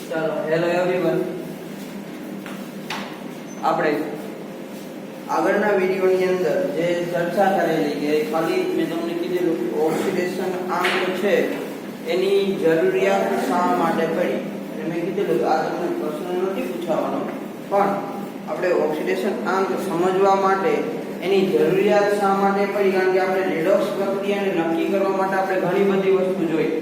ચાલો hello everyone, આપણે આગળના વિડીયોની અંદર જે ચર્ચા કરેલી કે ખાલી મેં તમને કીધેલું કે ઓક્સિડેશન આંક છે એની જરૂરિયાત શા માટે પડી, અને મેં કીધેલું કે આ તમને પ્રશ્ન નથી પૂછવાનો, પણ આપણે ઓક્સિડેશન આંક સમજવા માટે એની જરૂરિયાત શા માટે પડી, કારણ કે આપણે રેડોક્સ પ્રક્રિયાને નક્કી કરવા માટે આપણે ઘણી બધી વસ્તુ જોઈ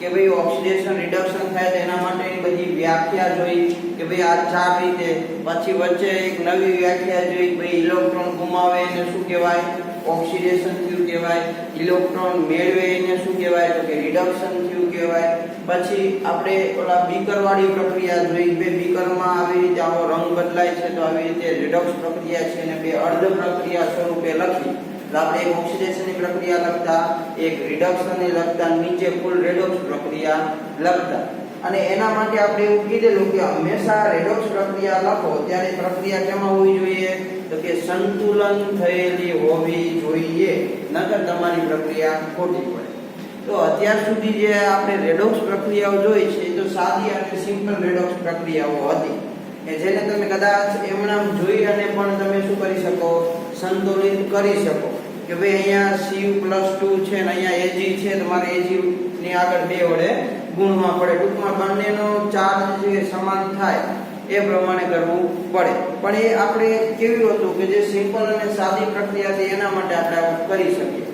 કે ભાઈ ઓક્સિડેશન રિડક્શન થાય તો એના માટેની બધી વ્યાખ્યા જોઈ કે ભાઈ આ ચાર રીતે, પછી વચ્ચે એક નવી વ્યાખ્યા જોઈ ભાઈ ઇલેક્ટ્રોન ગુમાવે એને શું કહેવાય, ઓક્સિડેશન થયું કહેવાય, ઇલેક્ટ્રોન મેળવે એને શું કહેવાય તો કે રિડક્શન થયું કહેવાય. પછી આપણે ઓલા બીકર વાળી પ્રક્રિયા જોઈ, બે બીકરમાં આવી રીતે આવો રંગ બદલાય છે તો આવી રીતે રિડક્સ પ્રક્રિયા છે અને બે અર્ધ પ્રક્રિયા સ્વરૂપે લખી. આપણે એક ઓક્સિડેશનની પ્રક્રિયા લખતા, એક રિડક્શનની લખતા, નીચે ફૂલ રેડોક્સ પ્રક્રિયા લખતા. અને એના માટે આપણે એવું કીધેલું કે હંમેશા રેડોક્સ પ્રક્રિયા લખો ત્યારે પ્રક્રિયા કેમાં હોવી જોઈએ તો કે સંતુલન થયેલી હોવી જોઈએ, નકર તમારી પ્રક્રિયા ખોટી પડે. તો અત્યાર સુધી જે આપણે રેડોક્સ પ્રક્રિયાઓ જોઈ છે એ તો સાદી અને સિમ્પલ રેડોક્સ પ્રક્રિયાઓ હતી કે જેને તમે કદાચ એમનામ જોઈ અને પણ તમે શું કરી શકો, સંતુલિત કરી શકો કે ભાઈ અહીંયા Cu+2 છે ને અહીંયા Ag છે, તમારે Ag ની આગળ 2 વડે ગુણવા પડે. ટૂંકમાં બંનેનો ચાર્જ જે સમાન થાય એ પ્રમાણે કરવું પડે. પણ એ આપણે કેવું હતું કે જે સિમ્પલ અને સાદી પ્રક્રિયા હતી એના માટે આપણે કરી શકીએ.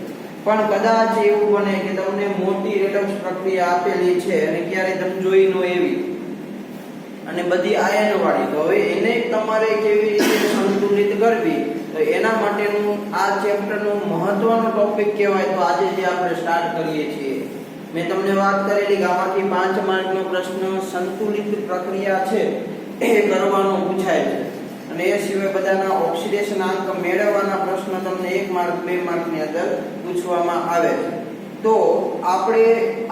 પણ કદાચ એવું બને કે તમને મોટી રેડોક્સ પ્રક્રિયા આપેલી છે અને ક્યારેય તમે જોઈ ન એવી અને બધી આયન વાળી, તો હવે એને તમારે કેવી રીતે સંતુલિત કરવી, તો એના માટેનું આ ચેપ્ટરનું મહત્વનો ટોપિક કહેવાય. તો આજે જે આપણે સ્ટાર્ટ કરીએ છીએ, મેં તમને વાત કરેલી કે આમાંથી 5 માર્કનો પ્રશ્ન સંતુલિત પ્રક્રિયા છે એ કરવાનો પૂછાય છે, અને એ સિવાય બધાના ઓક્સિડેશન આંક મેળવવાના પ્રશ્ન તમને 1 માર્ક 2 માર્કની અંદર પૂછવામાં આવે છે. તો આપણે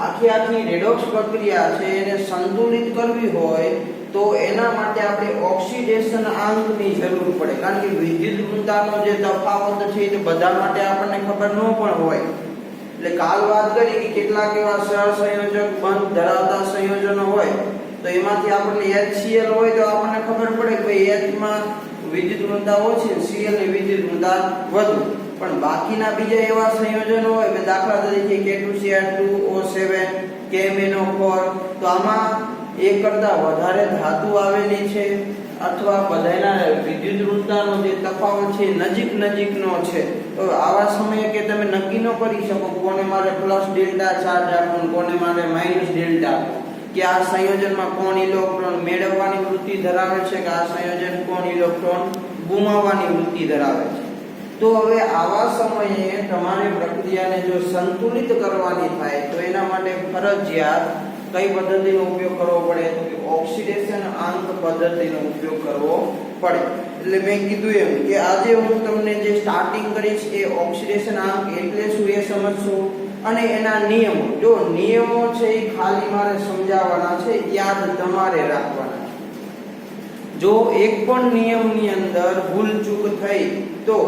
આખી રેડોક્સ પ્રક્રિયા છે એને સંતુલિત કરવી હોય તો એના માટે આપણે ઓક્સિડેશન આંકની જરૂર પડે, કારણ કે વિદ્યુત ઋણતાનો જે તફાવત છે એ બધા માટે આપણને ખબર ન પણ હોય. એટલે કાલ વાત કરી કે કેટલાક એવા સહસંયોજક બંધ ધરાવતા સંયોજનો હોય તો એમાંથી આપણને HCl હોય તો આપણને ખબર પડે કે ભાઈ H માં વિદ્યુત ઋણતા ઓછી, Cl ની વિદ્યુત ઋણતા વધુ. પણ બાકીના બીજા એવા સંયોજનો હોય, દાખલા તરીકે K2Cr2O7, KMnO4, તો આમાં એક કરતા વધારે ધાતુ આવેલી છે અથવા બધાના વિદ્યુત ઋણતાનો જે તફાવત છે નજીકનો છે, તો આવા સમયે કે તમે નક્કી ન કરી શકો કોને મારે પ્લસ ડેલ્ટા ચાર્જ આપવું, કોને મારે માઇનસ ડેલ્ટા આપવું, કે આ સંયોજનમાં કોણ ઇલેક્ટ્રોન મેળવવાની વૃત્તિ ધરાવે છે કે આ સંયોજન કોણ ઇલેક્ટ્રોન ગુમાવવાની વૃત્તિ ધરાવે છે. તો હવે આવા સમયે તમારે પ્રક્રિયાને જો સંતુલિત કરવાની થાય તો એના માટે ફરજિયાત કઈ પદ્ધતિનો ઉપયોગ કરવો પડે તો કે ઓક્સિડેશન આંક પદ્ધતિનો ઉપયોગ કરવો પડે. એટલે મેં કીધું એમ કે આજે હું તમને જે સ્ટાર્ટિંગ કરીશ એ ઓક્સિડેશન આંક એટલે શું એ સમજશું, અને એના નિયમો, જો નિયમો છે એ ખાલી મારે સમજાવવાના છે, યાદ તમારે રાખવાના છે. જો એક પણ નિયમની અંદર ભૂલચૂક થઈ તો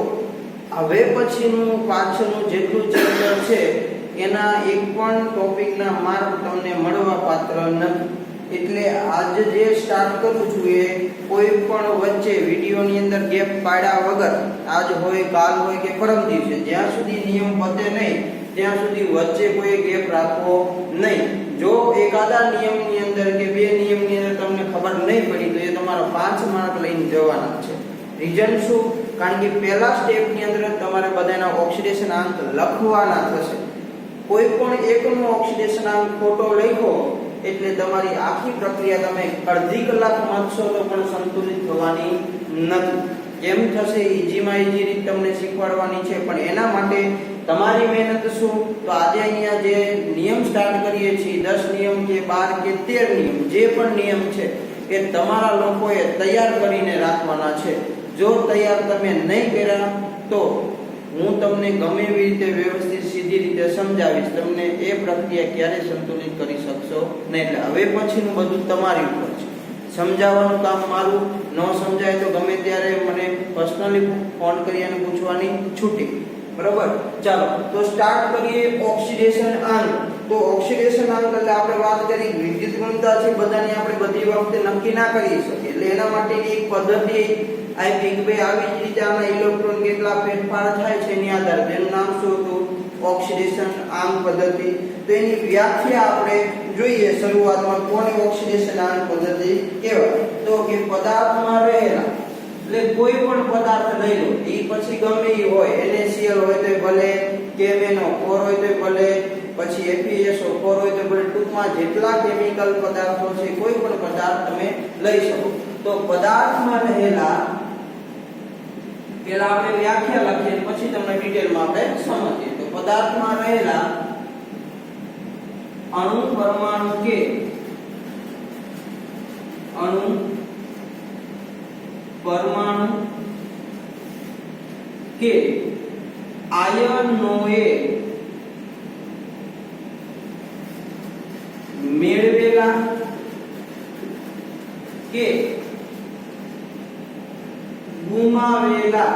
હવે પછીનું પાછળનું જેટલું ચેપ્ટર છે એના એક પણ ટોપિકના માર્ક તમને મળવા પાત્ર નથી. એટલે આજે જે સ્ટાર્ટ કરું છું એ કોઈ પણ વચ્ચે વિડીયોની અંદર ગેપ પાડ્યા વગર, આજ હોય કાલ હોય કે પરમ દિવસે, જ્યાં સુધી નિયમ પતે નહીં ત્યાં સુધી વચ્ચે કોઈ ગેપ રાખવો નહીં. જો એકાદા નિયમની અંદર કે 2 નિયમની અંદર તમને ખબર નહીં પડી તો એ તમારા 5 માર્ક લઈને જવાના છે. રીઝન શું? કારણ કે પહેલા સ્ટેપની અંદર તમારે બધાના ઓક્સિડેશન આંક લખવાના થશે. કોઈ પણ એકનો ઓક્સિડેશન આંક ખોટો લખો એટલે તમારી આખી પ્રક્રિયા તમે અડધી કલાક વાંચશો તો પણ સંતુલિત થવાની નથી. કેમ થશે? ઈજીમાં ઈજી રીત તમને શીખવાડવાની છે, પણ એના માટે તમારી મહેનત શું? તો આજે અહીંયા જે નિયમ સ્ટાર્ટ કરીએ છીએ, 10 નિયમ કે 12 કે 13 નિયમ, જે પણ નિયમ છે એ તમારા લોકોએ તૈયાર કરીને રાખવાના છે. જો તૈયાર તમે નહીં કર્યા તો હું તમને ગમે એવી રીતે વ્યવસ્થિત સીધી રીતે સમજાવીશ, તમને એ પ્રક્રિયા ક્યારે સંતુલિત કરી શકશો નહીં. એટલે હવે પછીનું બધું તમારી ઉપર છે, સમજાવવાનું કામ મારું. ન સમજાય તો ગમે ત્યારે મને પર્સનલી ફોન કરી અને પૂછવાની છૂટી. બરાબર. ચાલો તો સ્ટાર્ટ કરીએ ઓક્સિડેશન આંક. તો ઓક્સિડેશન આંક એટલે આપણે વાત કરી વિદ્યુત ગુણતા છે બધાની આપણે બધી વખતે નક્કી ના કરી શકીએ, એટલે એના માટેની એક પદ્ધતિ આપી કે ભાઈ આવી જ રીતે આના ઇલેક્ટ્રોન કેટલા ફેરફાર થાય છે એની આધારે તેનું નામ શું હતું? ઓક્સિડેશન આંક પદ્ધતિ. તો એની વ્યાખ્યા આપણે જોઈએ શરૂઆતમાં કોની ઓક્સિડેશન આંક પદ્ધતિ કહેવાય. તો કે પદાર્થમાં રહેલા એટલે કોઈ પણ પદાર્થ લઈ લો એ પછી ગમે એ હોય, NaCl હોય તો ભલે, KMnO4 હોય તો ભલે, પછી FeSO4 હોય તો ભલે, ટૂંકમાં જેટલા કેમિકલ પદાર્થો છે કોઈ પણ પદાર્થ તમે લઈ શકો. તો પદાર્થમાં રહેલા પેલા આપણે વ્યાખ્યા લખીએ પછી તમને ડિટેલમાં આપણે સમજીએ. તો પદાર્થમાં રહેલા અણુ પરમાણુ કે અણુ પરમાણુ કે આયનોએ મેળવેલા કે ગુમાવેલા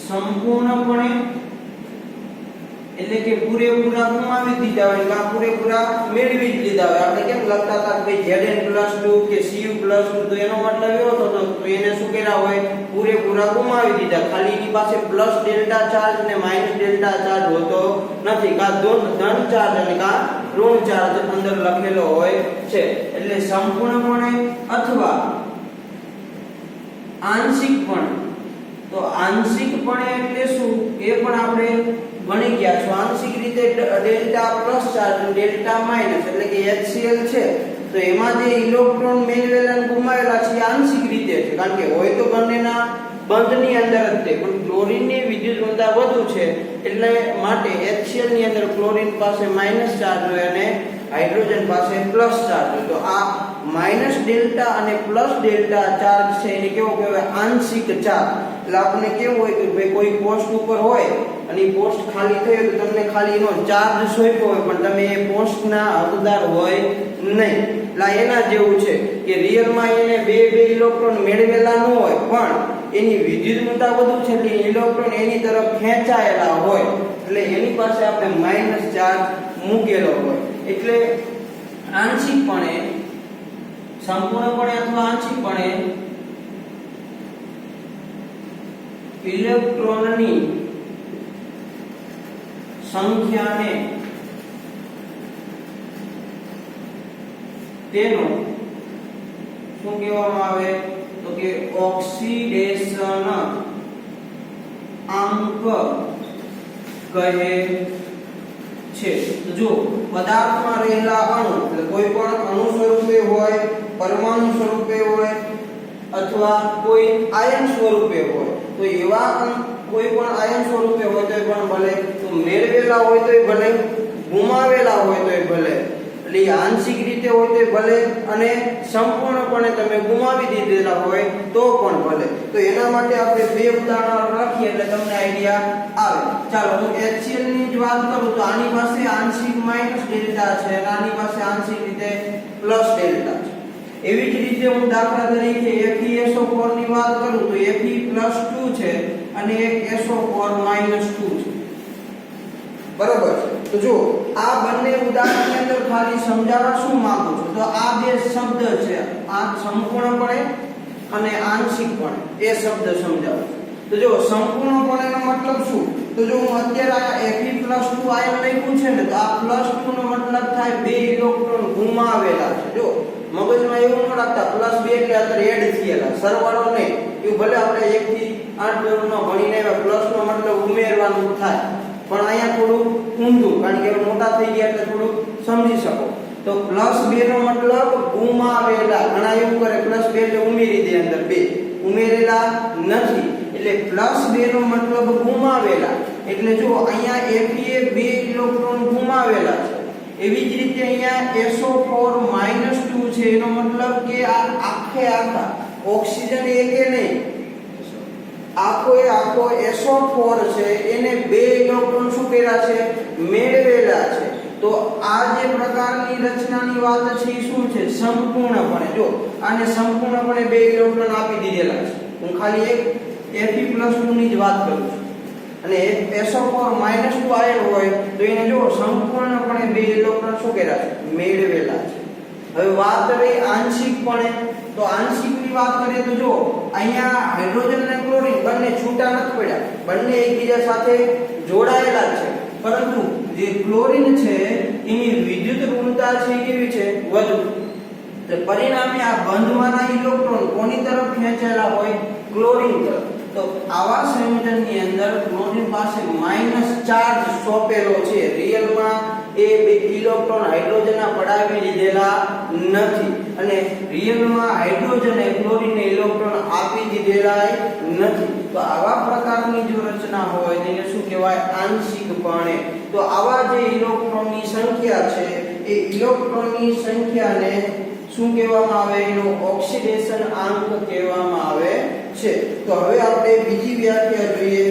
સંપૂર્ણપણે એટલે કે પૂરેપૂરા ગુમાવી દીધા હોય કે પૂરેપૂરા મેળવી જ લીધા હોય. આપણે કેમ લખતા હતા કે Zn+2 કે Cu+2, તો એનો મતલબ એવો થતો તો એને શું કર્યા હોય? પૂરેપૂરા ગુમાવી દીધા. ખાલી એની પાસે પ્લસ ડેલ્ટા ચાર્જ ને માઈનસ ડેલ્ટા ચાર્જ હોતો નથી, કા ધન ચાર્જ અને કા ઋણ ચાર્જ અંદર લખેલો હોય છે. એટલે સંપૂર્ણપણે અથવા આંશિકપણે. તો આંશિકપણે એટલે શું એ પણ આપણે ભણી ગયા છો. આંશિક રીતે delta plus charge delta minus એટલે કે HCl છે તો એમાં જે ઇલેક્ટ્રોન મેળવેલા અને ગુમાવેલા છે આંશિક રીતે છે, કારણ કે હોય તો બંનેના બંધની અંદર જ તે, પણ ક્લોરીનની વિદ્યુત ઋણતા વધુ છે એટલે માટે HCl ની અંદર ક્લોરીન પાસે માઈનસ ચાર્જ હોય અને હાઇડ્રોજન પાસે પ્લસ ચાર્જ હોય. તો આ માઈનસ ડેલ્ટા અને પ્લસ ડેલ્ટા ચાર્જ છે એને કેવો કહેવાય? આંશિક ચાર્જ. એટલે આપણે કેવું હોય કે ભાઈ કોઈ પોસ્ટ ઉપર હોય અને એ પોસ્ટ ખાલી થઈ તો તમને ખાલી એનો ચાર્જ સોંપ્યો હોય પણ તમે એ પોસ્ટના હકદાર હોય નહીં. એટલે એના જેવું છે કે રિયલમાં એને બે ઇલેક્ટ્રોન મેળવેલા ન હોય પણ એની વિદ્યુત ઋણતા વધુ છે એટલે ઇલેક્ટ્રોન એની તરફ ખેંચાયેલા હોય એટલે એની પાસે આપણે માઈનસ ચાર્જ મૂકેલો હોય. એટલે આંશિકપણે, સંપૂર્ણપણે અથવા આંશિકપણે ઇલેક્ટ્રોનની સંખ્યાને તેનો શું કહેવામાં આવે? તો કે ઓક્સિડેશન આંક કહે છે. જો પદાર્થમાં રહેલા અણુ એટલે કોઈ પણ અણુ સ્વરૂપે હોય, પરમાણુ સ્વરૂપે હોય અથવા કોઈ આયન સ્વરૂપે હોય તો એવા કોઈ પણ આયન સ્વરૂપે હોય તો પણ ભલે, તો મેળવેલા હોય તો ભલે, ગુમાવેલા હોય તો ભલે, એટલે આંશિક રીતે હોય તો ભલે અને સંપૂર્ણપણે તમે ગુમાવી દીધેલા હોય તો પણ ભલે. તો એના માટે આપણે બે ઉદાહરણ રાખીએ એટલે તમને આઈડિયા આવે. ચાલો હું HCl ની જ વાત કરું તો આની પાસે આંશિક માઈનસ ડેલ્ટા છે અને આની પાસે આંશિક રીતે પ્લસ ડેલ્ટા છે. એવી જ રીતે હું દાખલા તરીકે FeSO4 ની વાત કરું તો Fe+2 છે અને એક SO4-2 છે. બરોબર. તો જો આ બંને ઉદાહરણની અંદર ખાલી સમજાવવા શું માંગુ છું તો આ બે શબ્દ છે, આ સંપૂર્ણપણે અને આંશિકપણે, એ શબ્દ સમજાવું. તો જો સંપૂર્ણપણેનો મતલબ શું? તો જો હું અત્યારે આ Fe+2 આયન લખ્યું છે ને તો આ +2 નો મતલબ થાય બે ઇલેક્ટ્રોન ગુમાવેલા છે. જો મગજમાં એવું ન રાખતા +2 એટલે અત્યારે એડ થયેલા, સરવાળો નહીં. એવું ભલે આપણે 1 થી 8 ધોરણમાં ભણીને આવ્યા પ્લસ નો મતલબ ઉમેરવાનું થાય પણ અહીંયા થોડું ઊંધું, કારણ કે મોટા થઈ ગયા એટલે થોડું સમજી શકો. તો +2 નો મતલબ ગુમાવેલા. ઘણા એવું કરે +2 એટલે ઉમેરી દે અંદર 2, ઉમેરેલા નથી એટલે +2 નો મતલબ ગુમાવેલા. એટલે જો અહીંયા Fe બે ઇલેક્ટ્રોન ગુમાવેલા છે. એવી જ રીતે અહીંયા SO4-2 છે એનો મતલબ કે આ આખે આખા ઓક્સિજન એકે નહીં, આખો SO4 છે એને બે ઇલેક્ટ્રોન શું કર્યા છે? મેળવેલા છે. તો આ જે પ્રકારની રચનાની વાત છે એ શું છે? સંપૂર્ણપણે. જો આને સંપૂર્ણપણે બે ઇલેક્ટ્રોન આપી દીધેલા છે. હું ખાલી એક Fe+2 ની જ વાત કરું છું. અને SO4 -2 આયન હોય તો એને જો સંપૂર્ણપણે બે ઇલેક્ટ્રોન શું કર્યા છે મેળવેલા છે. હવે વાત કરીએ આંશિકપણે, તો આંશિકની વાત કરીએ તો જો અહીંયા હાઇડ્રોજન અને ક્લોરીન બંને છૂટા નથી પડ્યા, બંને એકબીજા સાથે જોડાયેલા છે, પરંતુ જે ક્લોરીન છે એની વિદ્યુત ઋણતા છે કેવી છે વધુ, એટલે પરિણામે આ બંધમાંના ઇલેક્ટ્રોન કોની તરફ ખેંચાયેલા હોય ક્લોરીન તરફ. તો આવા સંયોજનની અંદર ક્લોરીન પાસે માઈનસ ચાર્જ સોંપેલો છે, રિયલમાં એ બે ઇલેક્ટ્રોન હાઇડ્રોજનના પડાવી લીધેલા નથી અને રિયલમાં હાઇડ્રોજને ક્લોરીનને ઇલેક્ટ્રોન આપી દીધેલા નથી. તો આવા પ્રકારની જો રચના હોય તેને શું કહેવાય આંશિકપણે. તો આવા જે ઇલેક્ટ્રોનની સંખ્યા છે એ ઇલેક્ટ્રોનની સંખ્યાને શું કહેવામાં આવે એનો ઓક્સિડેશન આંક કહેવામાં આવે છે. તો હવે આપણે બીજી વ્યાખ્યા જોઈએ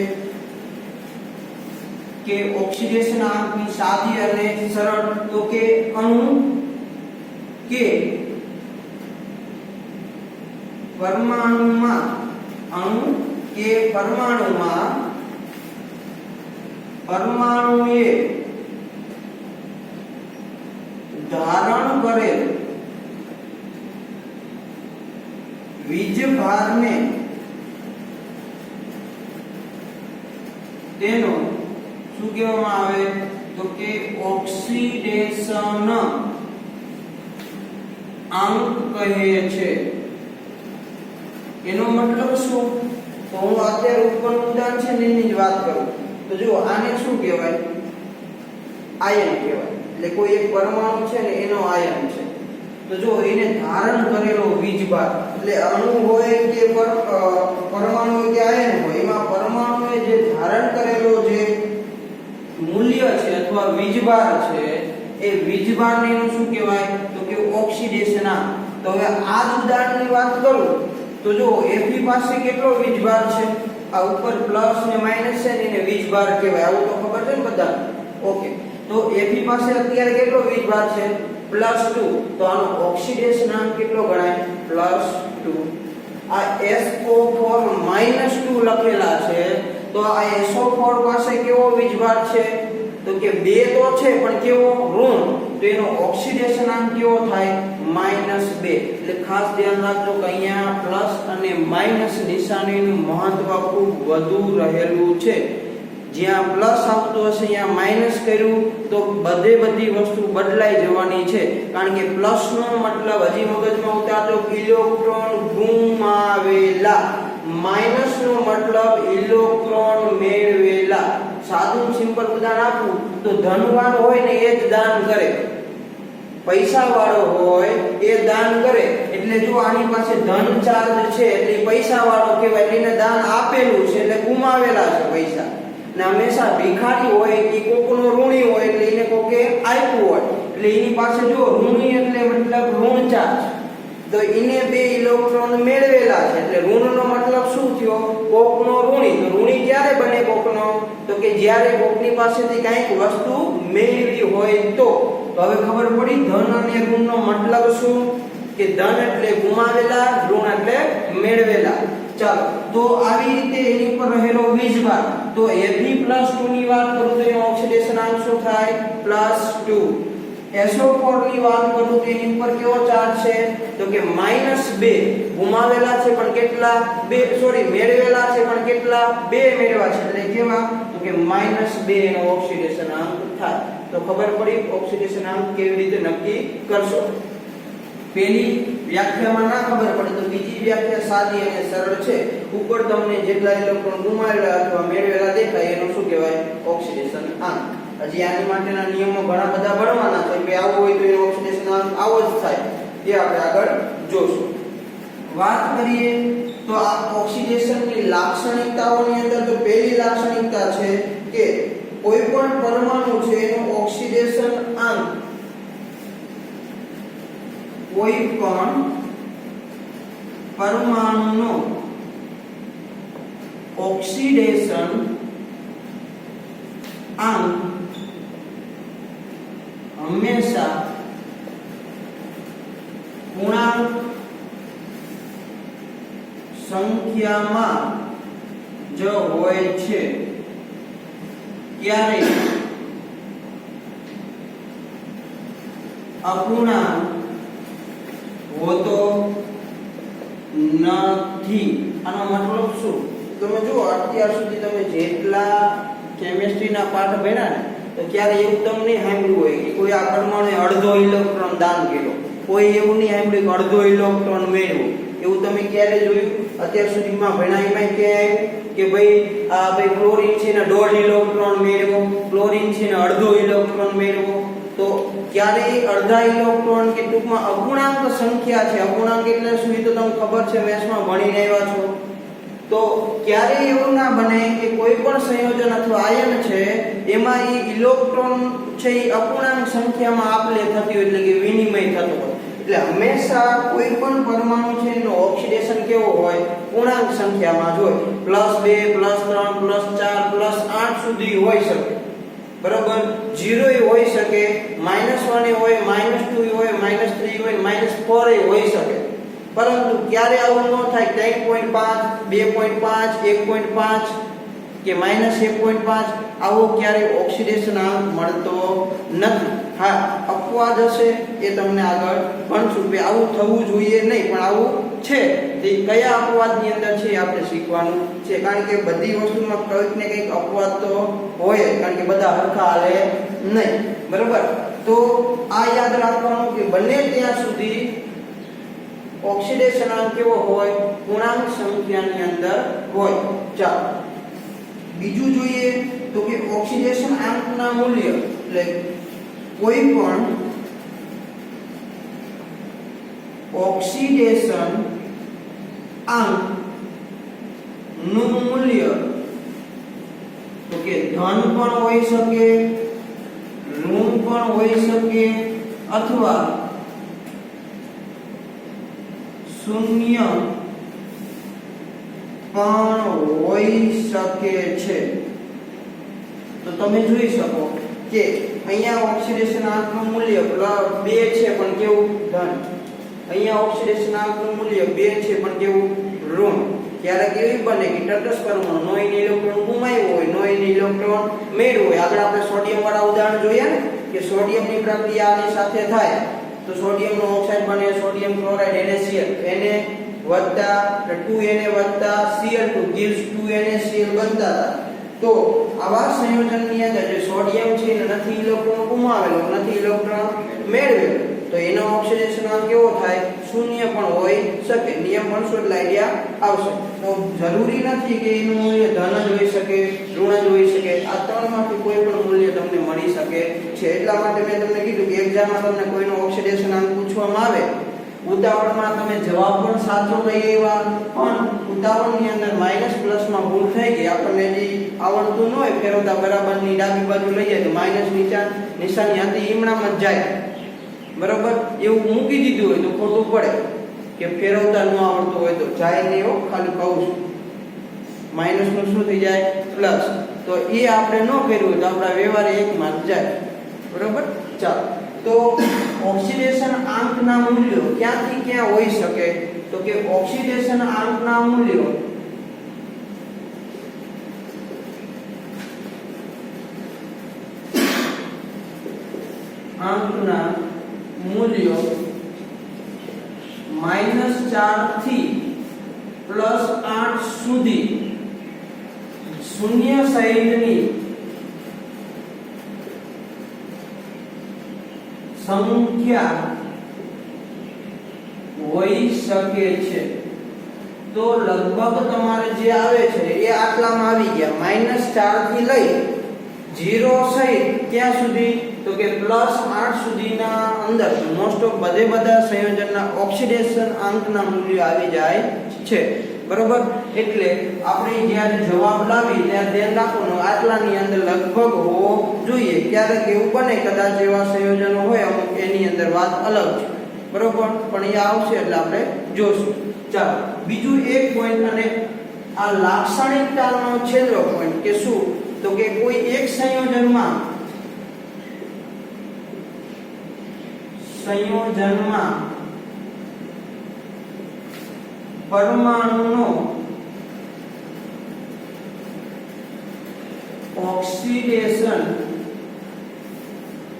કે ઓક્સિડેશન આંકની સાદી અને સરળ. તો કે અણુ કે પરમાણુમાં પરમાણુએ ધારણ કરેલ વીજભારને તેનો શું કહેવામાં આવે તો કે ઓક્સિડેશન આંક કહે છે. એનો મતલબ શું? તો હું અત્યારે ઉપરનું ઉદાહરણ છે ને એની જ વાત કરું. તો જો આને શું કહેવાય આયન કહેવાય, એટલે કોઈ એક પરમાણુ છે ને એનો આયન છે. તો જો એને ધારણ કરેલો વીજભાર, એટલે અણુ હોય કે પરમાણુ હોય કે આયન હોય, એમાં પરમાણુએ જે ધારણ કરેલો જે મૂલ્ય છે અથવા વીજભાર છે એ વીજભારને એનું શું કહેવાય તો કે ઓક્સિડેશન આંક. તો હવે આ જ ઉદાહરણની વાત કરું તો જો Fe પાસે કેટલો વીજભાર છે, આ ઉપર પ્લસ ને માઈનસ છે ને એને વીજભાર કહેવાય, આવું તો ખબર છે ને બધા. ઓકે, તો Fe પાસે અત્યારે કેટલો વીજભાર છે +2, તો આનો ઓક્સિડેશન આંક કેટલો ગણાય +2. આ SO4 -2 લખેલા છે, તો આ SO4 પાસે કેવો વીજભાર છે તો કે 2 તો છે પણ કેવો ઋણ, તો એનો ઓક્સિડેશન આંક કેવો થાય -2. એટલે ખાસ ધ્યાન રાખજો કે અહીંયા પ્લસ અને માઈનસ નિશાનીનું મહત્વ ખૂબ વધુ રહેલું છે. જ્યાં પ્લસ આવતું હશે અહીંયા માઈનસ કર્યું તો બધી વસ્તુ બદલાઈ જવાની છે, કારણ કે પ્લસ નો મતલબ હજી મગજમાં ઉતારજો ઇલેક્ટ્રોન ગુમાવેલા, માઈનસ નો મતલબ ઇલેક્ટ્રોન મેળવેલા. સાદું સિમ્પલ ઉદાહરણ આપું તો ધનવાન હોય ને એ જ દાન કરે, પૈસા વાળો હોય એ દાન કરે, એટલે જો આની પાસે ધન ચાર્જ છે એટલે પૈસા વાળો કહેવાય, એને દાન આપેલું છે એટલે ગુમાવેલા છે પૈસા. ને હંમેશા ભિખારી હોય કે કોકનો ઋણી હોય એટલે એને કોકે આપ્યું હોય, એટલે એની પાસે જો ઋણી એટલે મતલબ ઋણ ચાર્જ, તો એને બે ઇલેક્ટ્રોન મેળવેલા છે એટલે ઋણનો મતલબ શું થયો કોકનો ઋણી. તો ઋણી ક્યારે બને કોકનો તો કે જ્યારે કોકની પાસેથી કંઈક વસ્તુ મેળવી હોય. તો હવે ખબર પડી ધન અને ઋણનો મતલબ શું, કે ધન એટલે ગુમાવેલા, ઋણ એટલે મેળવેલા. ચાલો, તો આવી રીતે એની પર રહેલો વીજભાર, તો Fe+2 ની વાત કરું તો એનો ઓક્સિડેશન આંક શું થાય +2. SO4 ની વાત કરું તો એની ઉપર કેવો ચાર્જ છે તો કે -2. ગુમાવેલા છે પણ કેટલા મેળવેલા છે પણ કેટલા 2 મેળવ્યા છે, એટલે કેવા તો કે -2 એનો ઓક્સિડેશન આંક થાય. તો ખબર પડી ઓક્સિડેશન આંક કેવી રીતે નક્કી કરશો. પહેલી વ્યાખ્યામાં ના ખબર પડે તો બીજી વ્યાખ્યા સાદી અને સરળ છે. ઉપર તમને જેટલા ઇલેક્ટ્રોન ગુમાવેલા અથવા મેળવેલા દેખાય એનું શું કહેવાય ઓક્સિડેશન આંક. હજી આની માટેના નિયમો ઘણા બધા ભણવાના છે કે આવું હોય તો એનો ઓક્સિડેશન આંક આવો જ થાય, એ આપણે આગળ જોશું. વાત કરીએ તો આ ઓક્સિડેશનની લાક્ષણિકતાઓની અંદર તો પહેલી લાક્ષણિકતા છે કે કોઈ પણ પરમાણુ છે એનો ઓક્સિડેશન આંક, કોઈ પણ પરમાણુનો ઓક્સિડેશન આંક હંમેશા પૂર્ણાંક સંખ્યામાં જ હોય છે. ક્યારેય અપૂર્ણાંક હોતો નથી. આનો મતલબ શું? તમે જુઓ, અત્યાર સુધી તમે જેટલા કેમિસ્ટ્રીના પાઠ ભણ્યા ને, તો ક્યારે એવું તમને સાંભળ્યું હોય કે કોઈ આ પરમાણુએ અડધો ઇલેક્ટ્રોન દાન કર્યો, કોઈ એવું નહીં સાંભળ્યું કે અડધો ઇલેક્ટ્રોન મેળવ્યો. એવું તમે ક્યારે જોયું? અત્યાર સુધીમાં ભણાઈમાં ક્યાં આવ્યું કે ભાઈ ક્લોરીન છે ને 1.5 ઇલેક્ટ્રોન મેળવ્યો, ક્લોરીન છે ને અડધો ઇલેક્ટ્રોન મેળવ્યો? તો ક્યારેય અડધા ઇલેક્ટ્રોન કે ટૂંકમાં અપૂર્ણાંક સંખ્યા છે. અપૂર્ણાંક એટલે શું એ તો તમને ખબર છે, મેથ્સમાં ભણીને આવ્યા છો. તો ક્યારેય એવું ના બને કે કોઈ પણ સંયોજન અથવા આયન છે એમાં એ ઇલેક્ટ્રોન છે એ અપૂર્ણાંક સંખ્યામાં આપલે થતી હોય, એટલે કે વિનિમય થતો હોય. એટલે હંમેશા કોઈ પણ પરમાણુ છે એનો ઓક્સિડેશન કેવો હોય? પૂર્ણાંક સંખ્યામાં જ હોય. +2 +3 +4 +8 સુધી હોઈ શકે. બરોબર? 0 એ હોઈ શકે, -1 એ હોય, -2 એ હોય, -3 હોય, -4 એ હોઈ શકે. પરંતુ ક્યારે આવું ન થાય? 3.5 2.5 1.5 કે -1.5 આવો ક્યારે ઓક્સિડેશન આંક મળતો નથી. હા, અપવાદ હશે એ તમને આગળ ભણશું કે આવું થવું જોઈએ નહીં, પણ આવું છે. તે કયા અપવાદની અંદર છે એ આપણે શીખવાનું છે, કારણ કે બધી વસ્તુમાં કંઈક ને કંઈક અપવાદ તો હોય, કારણ કે બધા હરખા હાલે નહીં. બરોબર? તો આ યાદ રાખવાનું કે બને ત્યાં સુધી ઓક્સિડેશન કેવો હોય? પૂર્ણાંક સંખ્યાની અંદર હોય. ચાલો બીજું જોઈએ તો કે ઓક્સિડેશન આંકના મૂલ્ય, એટલે કોઈ પણ ઓક્સિડેશન આંક નું મૂલ્ય તો કે ધન પણ હોઈ શકે, ઋણ પણ હોઈ શકે, અથવા શૂન્ય પણ હોઈ શકે છે. તો તમે જોઈ શકો કે અહીંયા ઓક્સિડેશન આંકનું મૂલ્ય 2 છે પણ કેવું? ધન. અહીંયા ઓક્સિડેશન આંકનું મૂલ્ય 2 છે પણ કેવું? ઋણ. ક્યારેક એવી બને કે તટસ્થ પરમાણુ નો ઇલેક્ટ્રોન ગુમાવ્યો હોય, નો ઇલેક્ટ્રોન મેળવ્યો હોય. આગળ આપણે સોડિયમ વાળા ઉદાહરણ જોયા ને કે સોડિયમની પ્રક્રિયા આની સાથે થાય તો સોડિયમનો ઓક્સાઇડ બને, સોડિયમ ક્લોરાઇડ NaCl, Na વત્તા 2Na વત્તા Cl2 gives 2NaCl બનતા હતા. તો આવા સંયોજનની અંદર જે સોડિયમ છે એ નથી ઇલેક્ટ્રોન ગુમાવેલો, નથી ઇલેક્ટ્રોન મેળવેલો, તો એનો ઓક્સિડેશન આંક કેવો થાય? શૂન્ય પણ હોઈ શકે. નિયમ ભણશો એટલે આઈડિયા આવશે. તો જરૂરી નથી કે એનું મૂલ્ય ધન જ હોઈ શકે, ઋણ જ હોઈ શકે. આ ત્રણમાંથી કોઈ પણ મૂલ્ય તમને મળી શકે છે. એટલા માટે મેં તમને કીધું કે એક્ઝામમાં તમને કોઈનો ઓક્સિડેશન આંક પૂછવામાં આવે, ઉદાહરણમાં તમે જવાબ પણ સાચો લઈ આવ્યા, પણ ઉદાહરણની અંદર માઈનસ પ્લસમાં ભૂલ થઈ ગઈ, આપણને જે આવડતું ન હોય ફેરવતા બરાબરની ડાબી બાજુ લઈ જાય તો માઈનસ નિશાની હતી ઈમણામાં જ જાય. બરોબર? એવું મૂકી દીધું હોય તો ખોટું પડે, કે ફેરવતા ન આવડતું હોય તો જાય નહીં. એવું ખાલી કહું છું. માઈનસ નું શું થઈ જાય? પ્લસ. તો એ આપણે ન કર્યું તો આપણા વ્યવહારે 1 માં જાય. બરોબર? ચાલો, તો ઓક્સિડેશન આંકના મૂલ્યો ક્યાંથી ક્યાં હોઈ શકે? તો કે ઓક્સિડેશન આંકના મૂલ્યો -4 થી +8 સુધી શૂન્ય સહિતની સંખ્યા હોઈ શકે છે. તો લગભગ તમારે જે આવે છે એ આટલામાં આવી ગયા. -4 થી લઈ 0 સહિત ક્યાં સુધી? તો કે +8 સુધીના અંદર મોસ્ટ ઓફ બધા સંયોજનના ઓક્સિડેશન આંકના મૂલ્યો આવી જાય છે. બરોબર? એટલે આપણે જ્યારે જવાબ લાવી ત્યારે ધ્યાન રાખવાનું આટલાની અંદર લગભગ હોવો જોઈએ. ક્યારેક એવું બને કદાચ એવા સંયોજનો હોય અમુક એની અંદર વાત અલગ છે. બરોબર? પણ એ આવશે એટલે આપણે જોશું. ચાલો બીજું એક પોઈન્ટ, અને આ લાક્ષણિકતાનો છેલ્લો પોઈન્ટ કે શું? તો કે કોઈ એક સંયોજનમાં પરમાણુનો ઓક્સિડેશન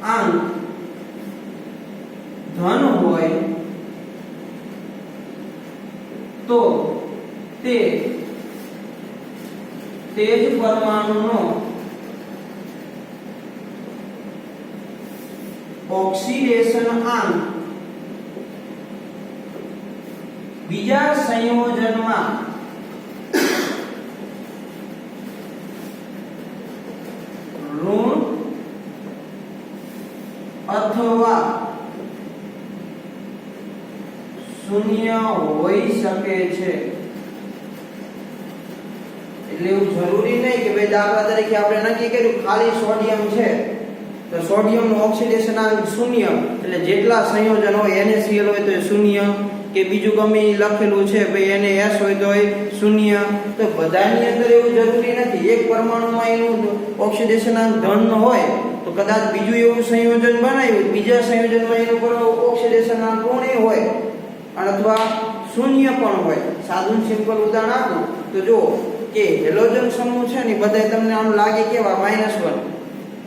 આંક ધન હોય તો તે જ પરમાણુનો ઓક્સિડેશન આંક બીજા સંયોજનમાં ઋણ અથવા શૂન્ય હોઈ શકે છે. એટલે એવું જરૂરી નહીં કે ભાઈ દાખલા તરીકે આપણે નક્કી કર્યું ખાલી સોડિયમ છે તો સોડિયમનું ઓક્સિડેશન આંક શૂન્ય, એટલે જેટલા સંયોજન હોય NaCl હોય તો એ શૂન્ય, કે બીજું ગમે લખેલું છે ભાઈ NaS હોય તો એ શૂન્ય. તો બધાની અંદર એવું જરૂરી નથી. એક પરમાણુમાં એનું ઓક્સિડેશન આંક ધન હોય તો કદાચ બીજું એવું સંયોજન બનાવ્યું બીજા સંયોજનમાં એનું ઓક્સિડેશન આંક ઋણ હોય અથવા શૂન્ય પણ હોય. સાદું સિમ્પલ ઉદાહરણ આપું તો જો કે હેલોજન સમૂહ છે ને બધા તમને આમ લાગે કેવા -1,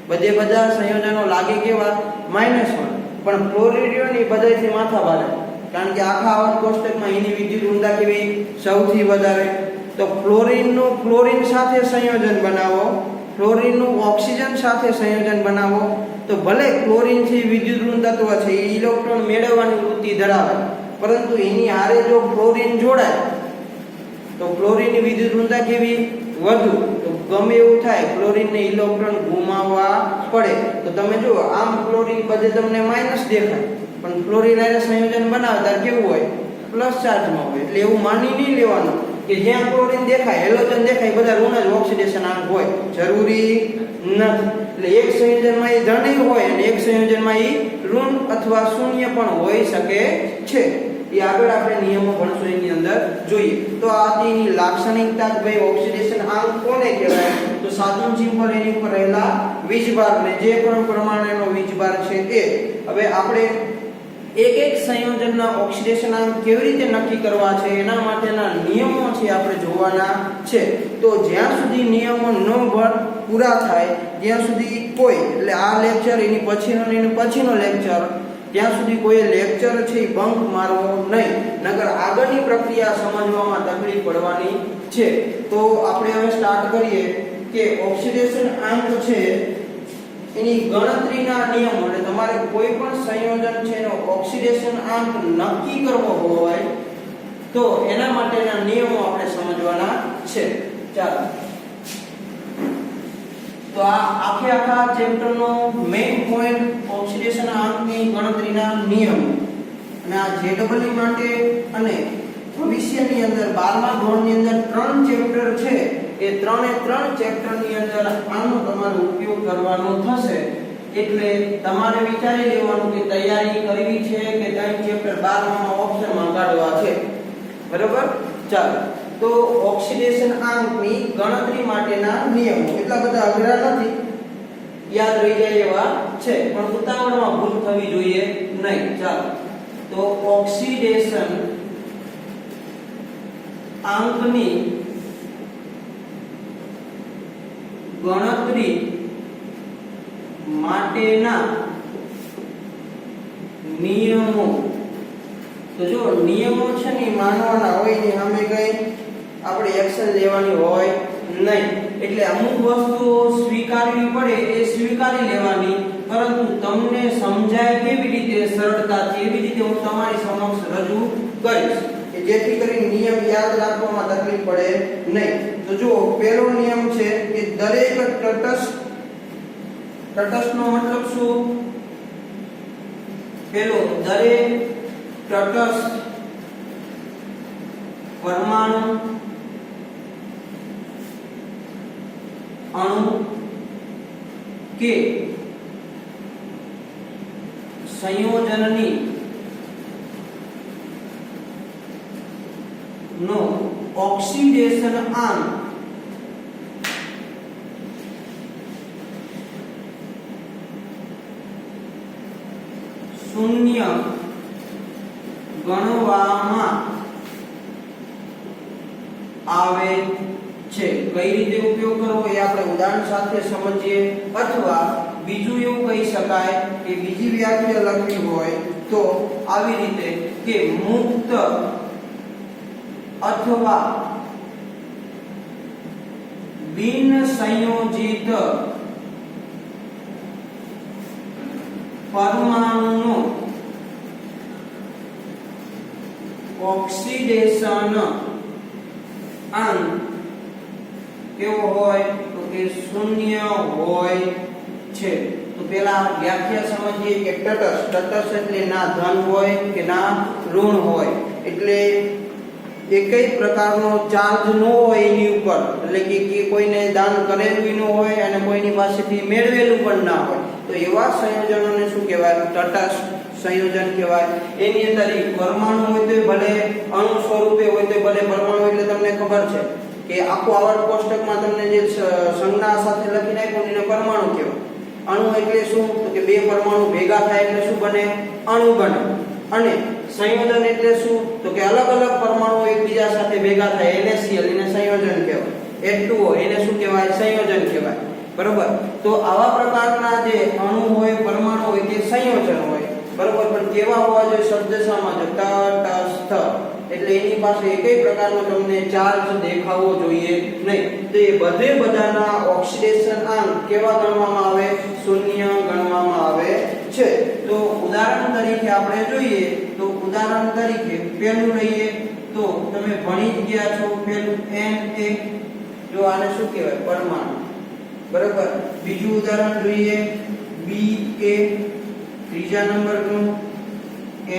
બધા સંયોજનો લાગે કેવા -1, પણ ફ્લોરિડિયન બધાથી માથા ભારે, કારણ કે આખા આવર્ત કોષ્ટકમાં એની વિદ્યુત ઊર્જા કેવી સૌથી વધારે. તો ફ્લોરિન સાથે સંયોજન બનાવો, ફ્લોરિનનું ઓક્સિજન સાથે સંયોજન બનાવો તો ભલે ક્લોરીન થી વિદ્યુત ઋણ તત્વ છે એ ઇલેક્ટ્રોન મેળવવાની વૃત્તિ ધરાવે, પરંતુ એની હારે જો ફ્લોરિન જોડાય તો ફ્લોરિનની વિદ્યુત ઋણતા કેવી વધુ. તો ગમે એવું થાય ફ્લોરિનને ઇલેક્ટ્રોન ગુમાવવા પડે. તો તમે જુઓ આમ ફ્લોરિન બધે તમને માઈનસ દેખાય પણ ફ્લોરિન હારે સંયોજન બનાવે ત્યારે કેવું હોય પ્લસ ચાર્જમાં હોય. એટલે એવું માની નહીં લેવાનું કે જ્યાં ક્લોરીન દેખાય હેલોજન દેખાય બધા ઋણ જ ઓક્સિડેશન આંક હોય, જરૂરી નથી. એટલે એક સંયોજનમાં એ ધન હોય અને એક સંયોજનમાં એ ઋણ અથવા શૂન્ય પણ હોઈ શકે છે. એ આગળ આપણે નિયમો ભણશું એની અંદર જોઈએ. તો આ તેની લાક્ષણિકતા ભાઈ ઓક્સિડેશન આંક કોને કહેવાય તો સાદું સિમ્પલ એની ઉપર રહેલા વીજભારને જે પણ પ્રમાણેનો વીજભાર છે એ. હવે આપણે એક સંયોજનના ઓક્સિડેશન આંક કેવી રીતે નક્કી કરવા છે એના માટેના નિયમો છે આપણે જોવાના છે. તો જ્યાં સુધી નિયમો ન પૂરા થાય ત્યાં સુધી કોઈ, એટલે આ લેક્ચર એની પછીનો લેક્ચર, ત્યાં સુધી કોઈ લેક્ચર છે એ બંક મારવો નહીં, નકર આગળની પ્રક્રિયા સમજવામાં તકલીફ પડવાની છે. તો આપણે હવે સ્ટાર્ટ કરીએ કે ઓક્સિડેશન આંક છે એની ગણતરીના નિયમો. એટલે તમારે કોઈ પણ સંયોજન છે એનો ઓક્સિડેશન આંક નક્કી કરવો હોય તો એના માટેના નિયમો આપણે સમજવાના છે. ચાલો, તો આ આખા ચેપ્ટરનો મેઇન પોઈન્ટ ઓક્સિડેશન આંકની ગણતરીના નિયમો. અને આ JEE માટે અને ભવિષ્યની અંદર 12મા ધોરણની અંદર 3 ચેપ્ટર છે એ 3 ચેપ્ટરની અંદર આનો તમારે ઉપયોગ કરવાનો થશે. એટલે તમારે વિચારી લેવાનું કે તૈયારી કરવી છે કે 3 ચેપ્ટર 12મા ઓપ્શનમાં કાઢવા છે. બરોબર? ચાલો, તો ઓક્સિડેશન આંકની ગણતરી માટેના નિયમો એટલા બધા અઘરા નથી, યાદ રહી જાય એવા છે, પણ ઉતાવળમાં ભૂલ થવી જોઈએ નહીં. ચાલો, તો ઓક્સિડેશન આંકની ગણતરી માટેના નિયમો. તો જો નિયમો છે ને માનવાના હોય ને સામે કઈ આપણે એક્શન લેવાની હોય નહીં. એટલે અમુક વસ્તુઓ સ્વીકારવી પડે એ સ્વીકારી લેવાની, પરંતુ તમને સમજાય કેવી રીતે સરળતાથી એવી રીતે હું તમારી સમક્ષ રજૂ કરીશ કે જેથી કરીને નિયમ યાદ રાખવામાં તકલીફ પડે નહીં. તો જો પહેલો નિયમ છે કે દરેક તટસ્થનો મતલબ શું? પહેલો, દરેક તટસ્થ પરમાણુ અણુ કે સંયોજનની નો ઓક્સિડેશન આંક શૂન્ય ગણવામાં આવે છે. કઈ રીતે ઉપયોગ કરવો એ આપણે ઉદાહરણ સાથે સમજીએ, અથવા બીજું એવું કહી શકાય કે બીજી વ્યાખ્યા લખવી હોય તો આવી રીતે કે મુક્ત અથવા બિન સંયોજિત પરમાણુનો ઓક્સિડેશન આંક કેવો હોય તો કે શૂન્ય હોય છે. તો પેલા વ્યાખ્યા સમજીએ કે તટસ્થ એટલે ના ધન હોય કે ના ઋણ હોય, એટલે એકેય પ્રકારનો ચાર્જ ન હોય એની ઉપર, એટલે કે કોઈને દાન કરેલું ન હોય અને કોઈની પાસેથી મેળવેલું પણ ના હોય, તો એવા સંયોજનોને શું કહેવાય? તટસ્થ સંયોજન કહેવાય. એની અંદર પરમાણુ હોય તો ભલે અણુ સ્વરૂપે હોય તો ભલે પરમાણુ, એટલે તમને ખબર છે કે આખું આવર્ત કોષ્ટકમાં તમને જે સંજ્ઞા સાથે લખીને આપ્યું એને પરમાણુ કહેવાય. અણુ એટલે શું? તો કે બે પરમાણુ ભેગા થાય એટલે શું બને? અણુ બને. અને સંયોજન એટલે શું? તો કે અલગ અલગ પરમાણુ એકબીજા સાથે ભેગા થાય, NaCl એને સંયોજન કહેવાય. H2O એને શું કહેવાય? સંયોજન કહેવાય. બરોબર. તો આવા પ્રકારના જે અણુ હોય, પરમાણુ હોય તે સંયોજન હોય. બરોબર. પણ કેવા હોવા જોઈએ? શબ્દશામાં તટસ્થ, એટલે એની પાસે એકેય પ્રકારનો તમને ચાર્જ દેખાવો જોઈએ નહીં. તો એ બધાના ઓક્સિડેશન આંક કેવા ગણવામાં આવે? શૂન્ય ગણવામાં આવે છે. તો ઉદાહરણ તરીકે આપણે જોઈએ તો ઉદાહરણ તરીકે પેલું લઈએ તો તમે ભણી જ ગયા છો, પેલું Na, જો આને શું કહેવાય? પરમાણુ. બરાબર. બીજું ઉદાહરણ જોઈએ Ba, ત્રીજા નંબરનું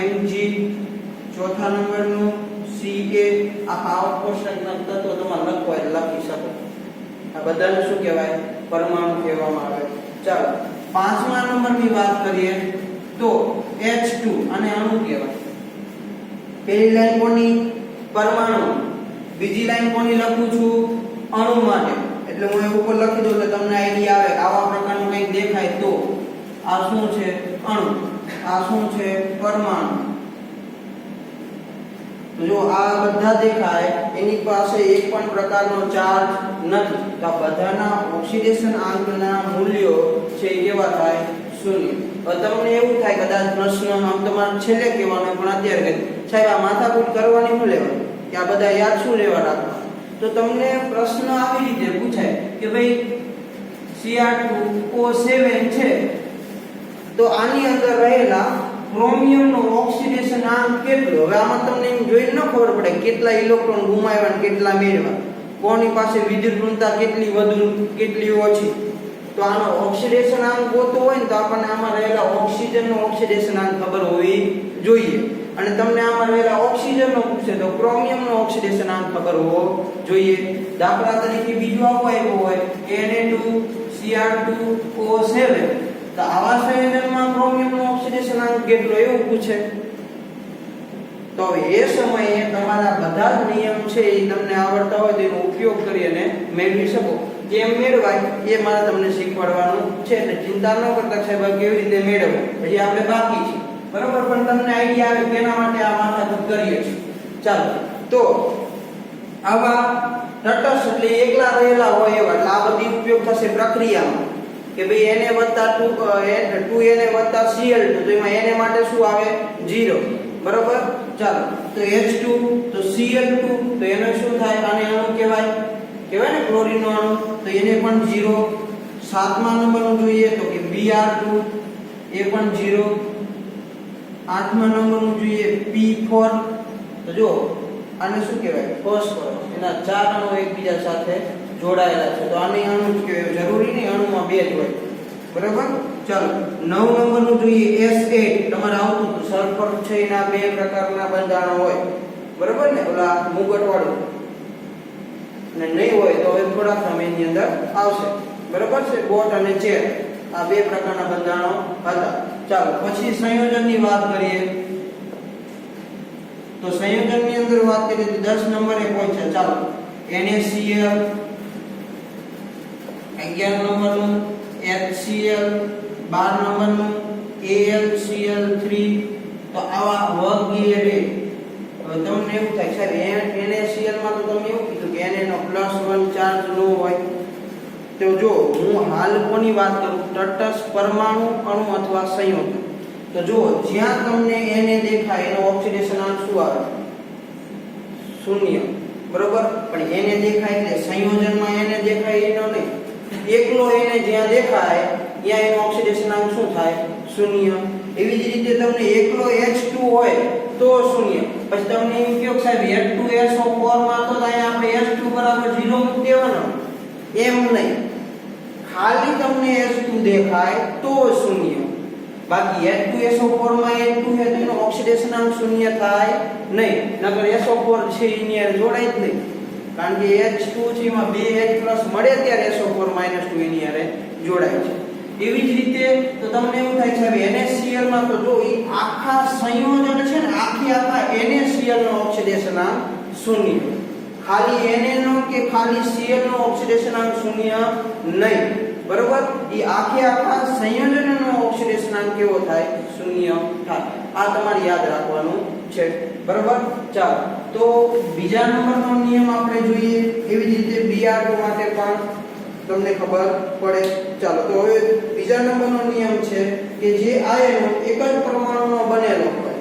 Mg, ચોથા નંબરનું Ca. આ કોષ્ટકના તત્વો તમારે લખવા એટલે લખી શકો. આ બધાને શું કહેવાય? પરમાણુ કહેવામાં આવે. ચાલો પાંચમા નંબરની વાત કરીએ તો H2, અને અણુ કહેવાય. પહેલી લાઈન કોની? પરમાણુ. બીજી લાઈન કોની લખું છું? અણુ માટે. એટલે હું એ ઉપર લખી દઉં એટલે તમને આઈડિયા આવે. આવા પ્રકારનું કંઈક દેખાય તો આ શું છે? અણુ. આ શું છે? પરમાણુ. તો જો આ બધા દેખાય, એની પાસે એક પણ પ્રકારનો ચાર્જ નથી. તો આ બધાના ઓક્સિડેશન આંકના મૂલ્યો છે કેવા થાય? શૂન્ય. હવે તમને એવું થાય કદાચ પ્રશ્ન આમ તમારે છેલ્લે કહેવાનો પણ અત્યારે કહી સાહેબ આ માથાકૂટ કરવાની શું લેવાની, કે આ બધા યાદ શું લેવા રાખવા? તો તમને પ્રશ્ન આવી રીતે પૂછાય કે ભાઈ Cr2O7 છે, તો આની અંદર રહેલા ક્રોમિયમનો ઓક્સિડેશન આંક કેટલો? હવે આમાં તમને એમ જોઈને ન ખબર પડે કેટલા ઇલેક્ટ્રોન ગુમાવ્યા અને કેટલા મેળવ્યા, કોની પાસે વિદ્યુત ઋણતા કેટલી વધુ કેટલી ઓછી. તો આનો ઓક્સિડેશન આંક ગોતવો હોય ને તો આપણને આમાં રહેલા ઓક્સિજનનો ઓક્સિડેશન આંક ખબર હોવી જોઈએ. અને તમને આમાં રહેલા ઓક્સિજનનો પૂછે તો ક્રોમિયમનો ઓક્સિડેશન આંક ખબર હોવો જોઈએ. દાખલા તરીકે બીજું આવું આવ્યું હોય Na2Cr2O7, તો આવા સંયોજનમાં ક્રોમિયમનો ઓક્સિડેશન આંક કેટલો એવું પૂછે. તો એ સમયે તમારા બધા જ નિયમ છે એ તમને આવડતા હોય તો એનો ઉપયોગ કરી અને મેળવી શકો. કેમ મેળવાય એ મારે તમને શીખવાડવાનું છે, એટલે ચિંતા ન કરતા સાહેબ કેવી રીતે મેળવવું હજી આપણે બાકી છે. બરોબર. પણ તમને આઈડિયા આવે તેના માટે આ માથાકૂટ કરીએ છીએ. ચાલો તો આવા તટસ્થ એટલે એકલા રહેલા હોય એવા, એટલે આ બધી ઉપયોગ થશે પ્રક્રિયામાં કે ભાઈ Na વત્તા 2Na વત્તા Cl2, તો એમાં Na માટે શું આવે? 0. બરોબર. ચાલો તો H2 તો Cl2, તો એને શું થાય? આને અણુ કહેવાય ને, ક્લોરીનનો અણુ, તો એને પણ 0. સાતમા નંબરનું જોઈએ તો કે Br2, એ પણ 0. આઠમા નંબરનું જોઈએ P4, તો જો આને શું કહેવાય? ફોસ્ફરસ. એના 4 અણુ એકબીજા સાથે જોડાયેલા છે, તો આને અણુ જ કહેવાય. જરૂરી નહીં અણુમાં 2 જ હોય. બરાબર. ચાલો 9 નંબરનું જોઈએ S8. તમારે આવતું હતું સલ્ફર છે એના 2 પ્રકારના બંધારણ હોય. બરાબર ને? ઓલા મુગટવાળું. અને નહીં હોય તો હવે થોડા સમયની અંદર આવશે. બરાબર છે? બોટ અને ચેર, આ 2 પ્રકારના બંધારણો હતા. ચાલો પછી સંયોજનની વાત કરીએ તો સંયોજનની અંદર વાત કરીએ તો 10 નંબરે પહોંચ્યા. ચાલો NaCl, 11 નંબરનું HCl, 12 નંબરનું AlCl3. તો આવા વગેરે. હવે તમને એવું થાય સાહેબ NaCl માં તો તમે એવું કીધું કે Na એનો +1 ચાર્જ ન હોય તો જો હું હાલ કોની વાત કરું, તટસ્થ પરમાણુ, અણુ અથવા સંયોજન. તો જો જ્યાં તમને એને દેખાય એનો ઓક્સિડેશનાંક શું આવે? 0. બરોબર. પણ એને દેખાય એટલે સંયોજનમાં એને દેખાય એનો નહીં, એકલો એને જ્યાં દેખાય ત્યાં એનો ઓક્સિડેશનાંક શું થાય? 0. એવી જ રીતે તમને એકલો H2 હોય તો 0. પછી તમને એમ કહો સાહેબ H2SO4 માં તો અહીંયા આપણે H2 બરાબર 0 મૂકી દેવાનો, એમ નહીં, ખાલી તમને H2 દેખાય તો 0. બાકી H2SO4 માં H2 છે તો એનો ઓક્સિડેશનાંક 0 થાય નહીં, નકર SO4 છે એની જોડાય જ નહીં, કારણ કે H2 છે એમાં 2H+ મળે ત્યારે SO4 - 2 એની હારે જોડાય છે. એવી જ રીતે તો તમને એવું થાય છે હવે NaCl માં તો જો એ આખા સંયોજન છે ને આખા NaCl નો ઓક્સિડેશનાંક 0, ખાલી Na નો કે ખાલી Cl નો ઓક્સિડેશનાંક 0 નહીં. બરોબર. એ આખા સંયોજનનો ઓક્સિડેશનાંક કેવો થાય? 0 થાય. આ તમારે યાદ રાખવાનું છે. બરોબર. ચાલો તો બીજા નંબરનો નિયમ આપણે જોઈએ. એવી જ રીતે Br2 માટે પણ તમને ખબર પડે. ચાલો તો હવે બીજા નંબરનો નિયમ છે કે જે આયનો એક જ પરમાણુનો બનેલો હોય,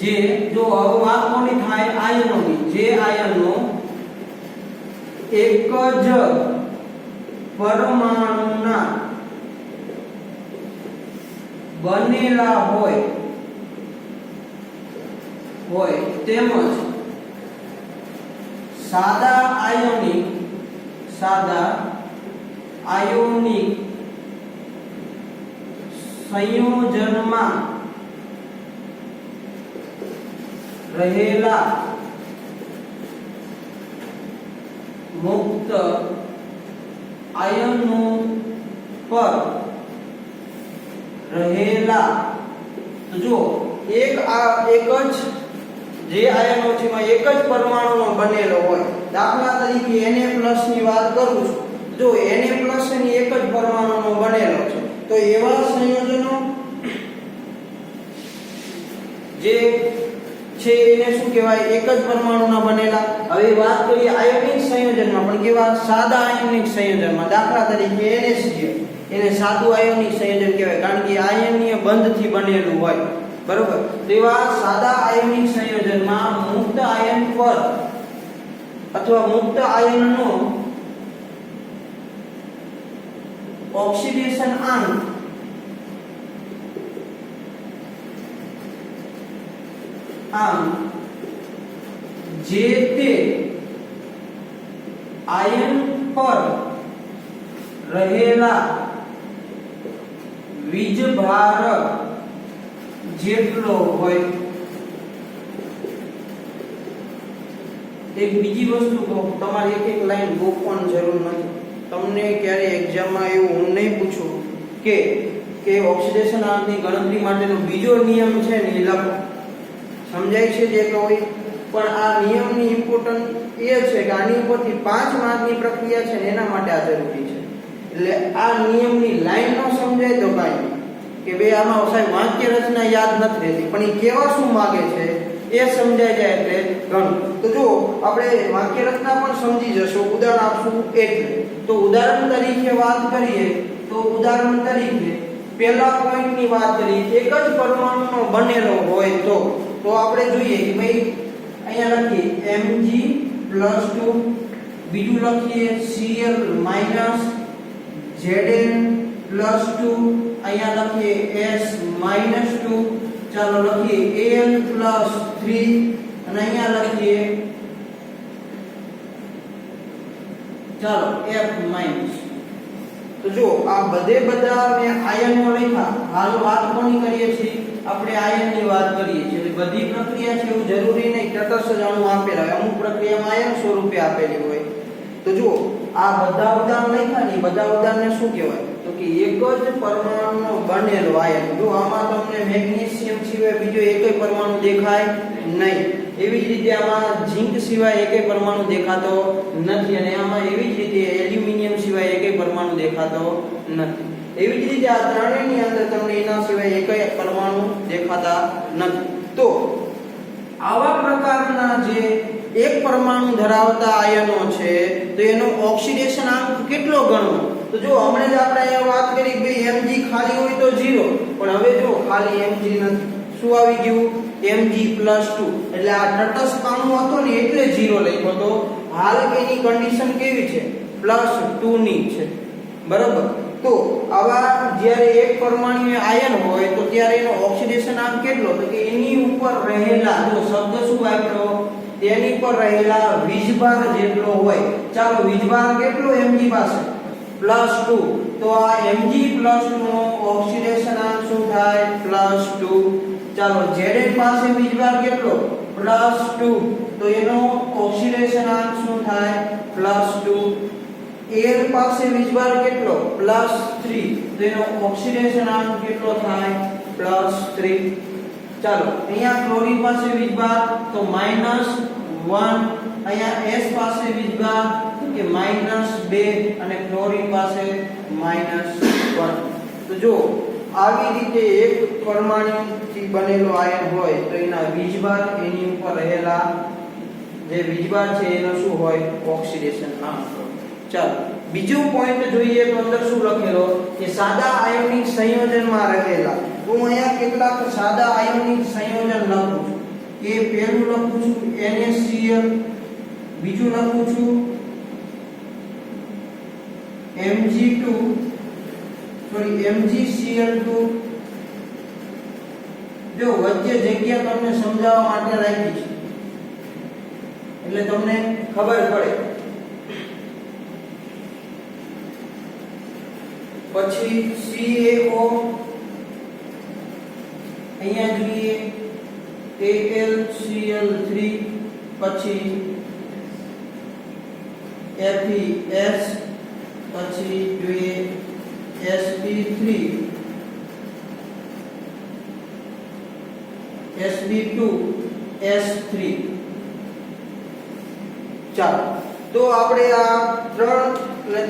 જે જો હવે વાત કોની થાય? આયનોની. જે આયનો એક જ પરમાણુના બનેલા હોય તેમજ સાદા આયોનિક સંયોજનમાં રહેલા મુક્ત આયનો પર રહેલા, તો જો એક જ જે આયનો છે એમાં એક જ પરમાણુનો બનેલો હોય, દાખલા તરીકે Na+ ની વાત કરું છું, જો Na+ ની એક જ પરમાણુનો બનેલો છે તો એવા સંયોજનો જે છે એને શું કહેવાય? એક જ પરમાણુના બનેલા. હવે વાત કરીએ આયોનિક સંયોજનમાં, પણ કેવા? સાદા આયોનિક સંયોજનમાં. દાખલા તરીકે NaCl, એને સાદું આયોનિક સંયોજન કહેવાય, કારણ કે આયનીય બંધથી બનેલું હોય. બરોબર. તો એવા સાદા આયોનિક સંયોજનમાં મુક્ત આયન પર અથવા મુક્ત આયનનો ઓક્સિડેશન આંક જે તે આયન પર રહેલા વીજભાર જેટલો હોય. એક બીજી વસ્તુ કહું, તમારે એક લાઈન ગોખવાની જરૂર નથી. તમને ક્યારે એક્ઝામમાં એવું હું નહીં પૂછું કે ઓક્સિડેશન આંકની ગણતરી માટેનો બીજો નિયમ છે ને એ લખો. સમજાય છે જે કોઈ? પણ આ નિયમની ઇમ્પોર્ટન્સ એ છે કે આની ઉપરથી 5 માર્કની પ્રક્રિયા છે ને એના માટે આ જરૂરી છે. એટલે આ નિયમની લાઈન ન સમજાય તો કાંઈ કે ભાઈ આમાં સાહેબ વાક્ય રચના યાદ નથી રહેતી, પણ એ કેવા શું માંગે છે એ સમજાય જાય એટલે ઘણું. તો જો આપણે વાક્ય રચના પણ સમજી જશો, ઉદાહરણ આપશું એટલે. તો ઉદાહરણ તરીકે વાત કરીએ તો ઉદાહરણ તરીકે પહેલા પોઈન્ટની વાત કરીએ, એક જ પરમાણુનો બનેલો હોય તો આપણે જોઈએ કે ભાઈ અહીંયા લખીએ Mg+2, બીજું લખીએ Cl Zn+2, અહીંયા લખીએ S-2, ચાલો લખીએ Al+3 અને અહીંયા લખીએ ચાલો F-. તો જો આ બધા મેં આયનો લખ્યા. હાલ વાત કોની કરીએ છીએ? આપણે આયનની વાત કરીએ છીએ. એટલે બધી પ્રક્રિયા છે એવું જરૂરી નહીં તટસ્થ અણુ આપેલા હોય, અમુક પ્રક્રિયામાં આયન સ્વરૂપે આપેલી હોય. તો જો આ બધા ઉદાહરણ લખ્યા ને, બધા ઉદાહરણને શું કહેવાય? તો કે એક જ પરમાણુનો બનેલો આયન. જો આમાં તમને મેગ્નેશિયમ સિવાય બીજો એકય પરમાણુ દેખાય નહીં. એવી જ રીતે આમાં ઝિંક સિવાય એકય પરમાણુ દેખાતો નથી, અને આમાં એવી જ રીતે એલ્યુમિનિયમ સિવાય એકય પરમાણુ દેખાતો નથી. એવી જ રીતે આ ત્રણેયની અંદર તમને એના સિવાય એકય પરમાણુ દેખાતા નથી. તો આવા પ્રકારના જે એક પરમાણુ ધરાવતા આયનો છે તો એનો ઓક્સિડેશન આંક કેટલો ગણવો? તો જો હમણાં જ આપણે અહીંયા વાત કરી કે ભાઈ Mg ખાલી હોય તો 0, પણ હવે જો ખાલી Mg નથી, શું આવી ગયું? Mg+2, એટલે આ તટસ્થ અણુ હતો ને એટલે 0 લખ્યો તો. હાલ એની કન્ડિશન કેવી છે? +2 ની છે, બરાબર. તો આવા જ્યારે એક પરમાણુ આયન હોય તો ત્યારે એનો ઓક્સિડેશન આંક કેટલો? તો કે એની ઉપર રહેલા, જો શબ્દ શું વાપર્યો? તેની પર રહેલા વીજભાર જેટલો હોય. ચાલો વીજભાર કેટલો Mg પાસે? +2. તો આ Mg+2 નો ઓક્સિડેશન આંક શું થાય? +2. ચાલો Zn પાસે વીજભાર કેટલો? +2. તો એનો ઓક્સિડેશન આંક શું થાય? +2. Al પાસે વીજભાર કેટલો? +3. તો એનો ઓક્સિડેશન આંક કેટલો થાય? +3. ચાલો અહીંયા ક્લોરીન પાસે વીજભાર તો -1, અહીંયા S પાસે વીજભાર તો કે -2 અને ક્લોરીન પાસે -1. તો જો આવી રીતે એક પરમાણુથી બનેલો આયન હોય તો એના વીજભાર, એની ઉપર રહેલા જે વીજભાર છે એનો શું હોય? ઓક્સિડેશન આંક. ચાલો બીજો પોઈન્ટ જોઈએ તો અંદર શું લખેલો કે સાદા આયોનિક સંયોજનમાં રહેલા. તો હું અહીંયા કેટલાક સાદા આયોનિક સંયોજન લખું છું. કે પહેલું લખું છું NaCl, બીજું લખું છું MgCl2. જો વચ્ચે જગ્યા તમને સમજાવવા માટે રાખી છે એટલે તમને ખબર પડે. પછી CaO, અહીંયા જોઈએ AlCl3, પછી FeS, પછી જોઈએ sp3, sp2, s3. ચાલો તો આપણે આ 3 અને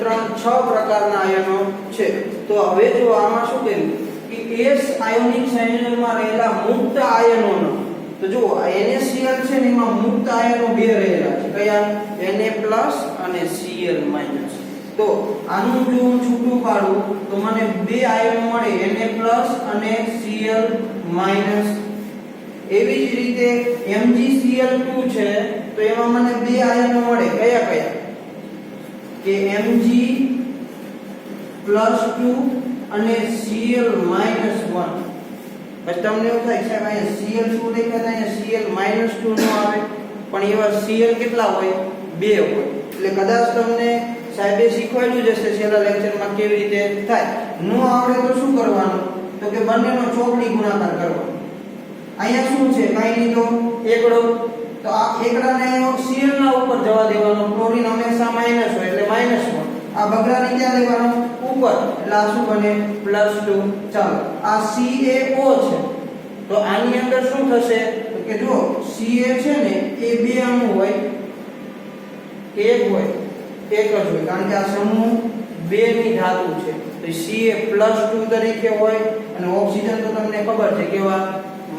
6 પ્રકારના આયનો છે. તો હવે જો આમાં શું કર્યું કે S આયોનિક સંયોજનમાં રહેલા મુક્ત આયનોનો, તો જો NaCl છે ને એમાં મુક્ત આયનો બે રહેલા છે. કયા? Na+ અને Cl-. તો આનું જો હું છૂટું પાડું તો મને બે આયનો મળે, Na+ અને Cl-. એવી જ રીતે MgCl2 છે તો એમાં મને બે આયનો મળે. કયા કયા? કે Mg+2 અને Cl-. પછી તમને એવું થાય સાહેબ અહીંયા Cl શું દેખાતા, અહીંયા Cl-2 નો આવે, પણ એવા Cl કેટલા હોય? 2 હોય. એટલે કદાચ તમને સાહેબે શીખવાડ્યું જ હશે છેલ્લા લેક્ચરમાં કેવી રીતે થાય. નો આવડે તો શું કરવાનું? તો કે બંનેનો ચોકડી ગુણાકાર કરવાનો. અહીંયા શું છે? કાઈ નહીં, તો એકડો. તો આ એકડાને Cl ના ઉપર જવા દેવાનો. ક્લોરીન હંમેશા માઈનસ હોય એટલે -1. આ બગડાને ક્યાં લેવાનો? ઉપર. એટલે આ શું બને? +2. ચાલો આ CaO છે તો આની અંદર શું થશે? તો કે જો Ca છે ને એ બે અણુ હોય કે એક હોય? એક જ હોય, કારણ કે આ સમૂહ 2 ની ધાતુ છે. તો Ca+2 તરીકે હોય અને ઓક્સિજન તો તમને ખબર છે કેવા?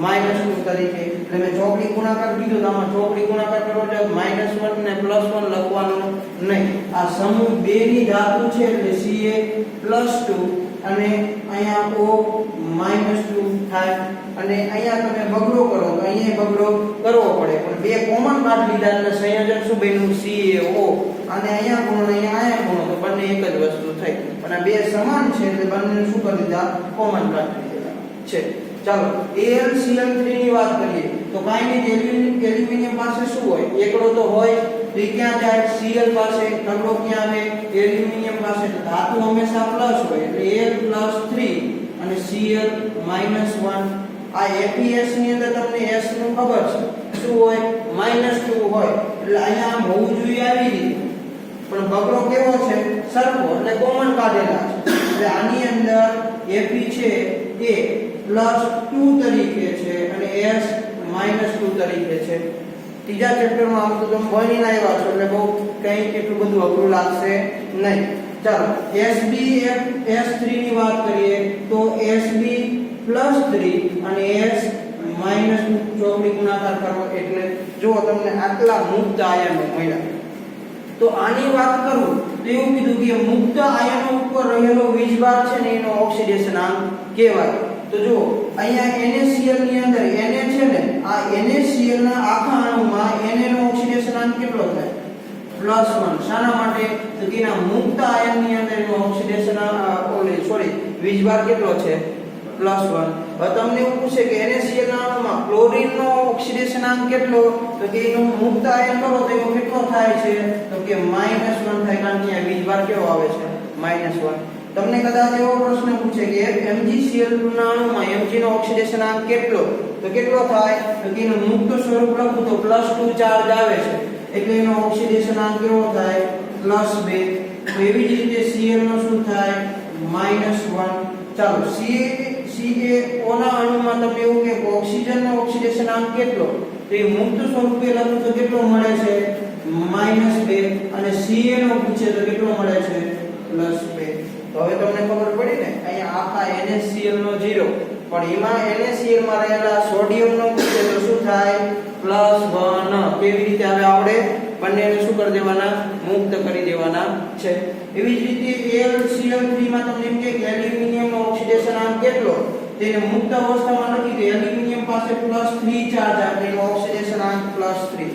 -2 તરીકે. એટલે મેં ચોકડી ગુણાકાર કીધો તો આમાં ચોકડી ગુણાકાર કરવો એટલે -1 ને +1 લખવાનું નહીં. આ સમૂહ 2 ની ધાતુ છે એટલે Ca+2 અને અહીંયા O -2 થાય. અને અહીંયા તમે બગડો કરો તો અહીંયા બગડો કરવો પડે, પણ બે કોમન કાઢ લીધા એટલે સંયોજન શું બન્યું? CaO. અને અહીંયા ગુણો અને અહીંયા ગુણો તો બંને એક જ વસ્તુ થઈ. પણ આ બે સમાન છે એટલે બંને શું કરી દીધા? કોમન કાઢ લીધા છે. ચાલો AlCl3 ની વાત કરીએ તો કાઈ નહીં, એલ્યુમિનિયમ પાસે શું હોય? એકડો તો હોય. તો ક્યાં જાય? Cl પાસે. તગડો ક્યાં આવે? એલ્યુમિનિયમ પાસે. તો ધાતુ હંમેશા પ્લસ હોય એટલે Al+3 અને Cl-1. આ FeS ની અંદર તમને S નું ખબર છે શું હોય? -2 હોય. એટલે અહીંયા આમ હોવું જોઈએ આવી રીતે, પણ બગડો કેવો છે? સરખો, એટલે કોમન કાઢેલા છે. એટલે આની અંદર Fe છે એ +2 તરીકે છે અને S -2 તરીકે છે. ત્રીજા ચેપ્ટરમાં આમ તો તમે ભણીને આવ્યા છો એટલે બહુ કંઈ એટલું બધું અઘરું લાગશે નહીં. ચાલો SbS3 ની વાત કરીએ તો Sb+3 અને S માઈનસ ચોકડી ગુણાકાર કરો એટલે જો તમને આટલા મુક્ત આયનો મળ્યા. તો આની વાત કરું તો એવું કીધું કે મુક્ત આયનો ઉપર રહેલો વીજભાર છે ને એનો ઓક્સિડેશનાંક કહેવાય. તો જો અહીંયા NaCl ની અંદર Na છે ને આ NaCl ના આખા અણુમાં Na નો ઓક્સિડેશનાંક કેટલો થાય? +1. શાના માટે? તો કે એના મુક્ત આયન ની અંદર એનો ઓક્સિડેશન વીજભાર કેટલો છે? +1. હવે તમને એવું પૂછે કે NaCl ના અણુમાં ક્લોરીન નો ઓક્સિડેશનાંક કેટલો? તો કે એનો મુક્ત આયન કરો તો એનો કેટલો થાય છે? તો કે -1 થાય, કારણ કે આ વીજભાર કેવો આવે છે? -1. તમને કદાચ એવો પ્રશ્ન પૂછે કે MgCl2 ના અણુમાં Mg નો ઓક્સિડેશનાંક કેટલો? તો કેટલો થાય? તો કે એનું મુક્ત સ્વરૂપ લખું તો +2 ચાર્જ આવે છે એટલે એનો ઓક્સિડેશનાંક કેવો થાય? +2. તો એવી જ રીતે Cl નો શું થાય? -1. ચાલો CaO ના અણુમાં તમે એવું કે ઓક્સિજન નો ઓક્સિડેશનાંક કેટલો? તો એ મુક્ત સ્વરૂપે લખું તો કેટલો મળે છે? -2. અને Ca નો પૂછે તો કેટલો મળે છે? +2. તો હવે તમને ખબર પડી ને અહીંયા આખા NaCl નો 0 પણ એમાં NaCl માં રહેલા સોડિયમ નો પૂછે તો શું થાય? +1. કેવી રીતે? હવે આપણે બંનેને શું કરી દેવાના? મુક્ત કરી દેવાના છે. એવી જ રીતે AlCl3 માં તમને એમ કે એલ્યુમિનિયમ નો ઓક્સિડેશનાંક કેટલો? તેને મુક્ત અવસ્થામાં લખી કે એલ્યુમિનિયમ પાસે +3 ચાર્જ આવે એનો ઓક્સિડેશનાંક +3.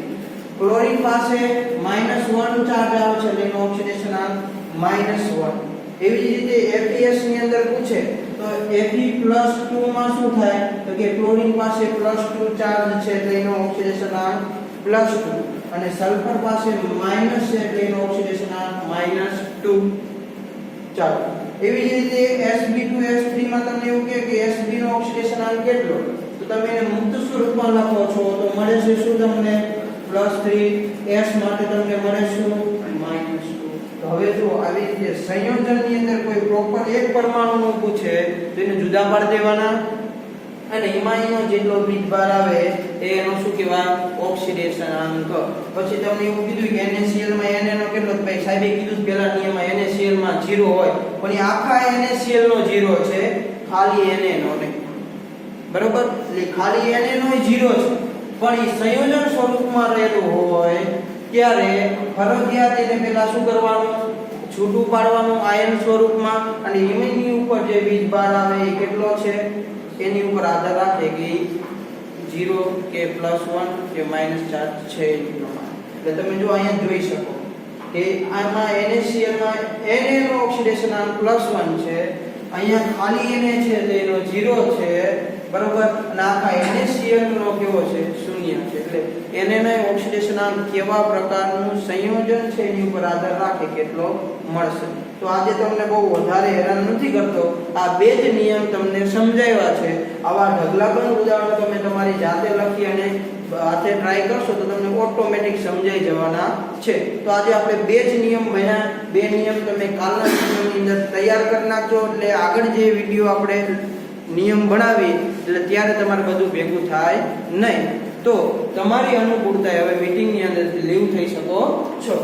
ક્લોરીન પાસે -1 ચાર્જ આવે છે એનો ઓક્સિડેશનાંક -1. એવી જ રીતે FeS ની અંદર પૂછે તો Fe+2 માં શું થાય? તો કે ક્લોરીન પાસે +2 ચાર્જ છે એટલે એનો ઓક્સિડેશનાંક +2 અને સલ્ફર પાસે માઈનસ છે એટલે એનો ઓક્સિડેશનાંક -2. ચાલો એવી જ રીતે Sb2S3 માં તમને એવું કહે કે Sb નો ઓક્સિડેશનાંક કેટલો? તો તમે એને મુક્ત સ્વરૂપમાં લખો છો તો મળે છે શું તમને? +3. S માટે તમને મળે શું? -2. તો હવે જો આવી રીતે સંયોજનની અંદર કોઈ પ્રોપર એક પરમાણુનું પૂછે તો એને જુદા પાડી દેવાના અને એમાં એનો જેટલો વીજભાર આવે એનો શું કહેવાય? ઓક્સિડેશનાંક. પછી તમને એવું કીધું કે NaCl માં Na નો કેટલો? ભાઈ સાહેબે કીધું પહેલા નિયમમાં NaCl માં 0 હોય પણ એ આખા NaCl નો 0 છે, ખાલી Na નો નહીં. બરોબર? એટલે ખાલી Na નો 0 છે પણ એ સંયોજન સ્વરૂપમાં રહેલું હોય ત્યારે ફરજિયાત એને પહેલા શું કરવાનું? છૂટું પાડવાનું આયન સ્વરૂપમાં અને એની ઉપર જે વીજભાર આવે એ કેટલો છે એની ઉપર આધાર રાખે કે 0 કે +1 કે -4 છે એ પ્રમાણે. એટલે તમે જો અહીંયા જોઈ શકો કે આમાં NaCl માં Na નો ઓક્સિડેશનાંક +1 છે, અહીંયા ખાલી Na છે તો એનો 0 છે. બરોબર? અને આખા NaCl નો કેવો છે? 0 છે. એટલે Na નો ઓક્સિડેશનાંક કેવા પ્રકારનું સંયોજન છે એની ઉપર આધાર રાખે કેટલો મળશે. તો આજે તમને બહુ વધારે હેરાન નથી કરતો, આ બે જ નિયમ તમને સમજાવ્યા છે. આવા ઢગલાબંધ ઉદાહરણો તમે તમારી જાતે લખી અને હાથે ટ્રાય કરશો તો તમને ઓટોમેટિક સમજાઈ જવાના છે. તો આજે આપણે બે જ નિયમ બન્યા. બે નિયમ તમે કાલના વિડિયોની અંદર તૈયાર કરી નાખજો એટલે આગળ જે વિડિયો આપણે નિયમ ભણાવી એટલે ત્યારે તમારે બધું ભેગું થાય નહીં. તો તમારી અનુકૂળતાએ હવે મીટિંગની અંદરથી લીવ થઈ શકો છો.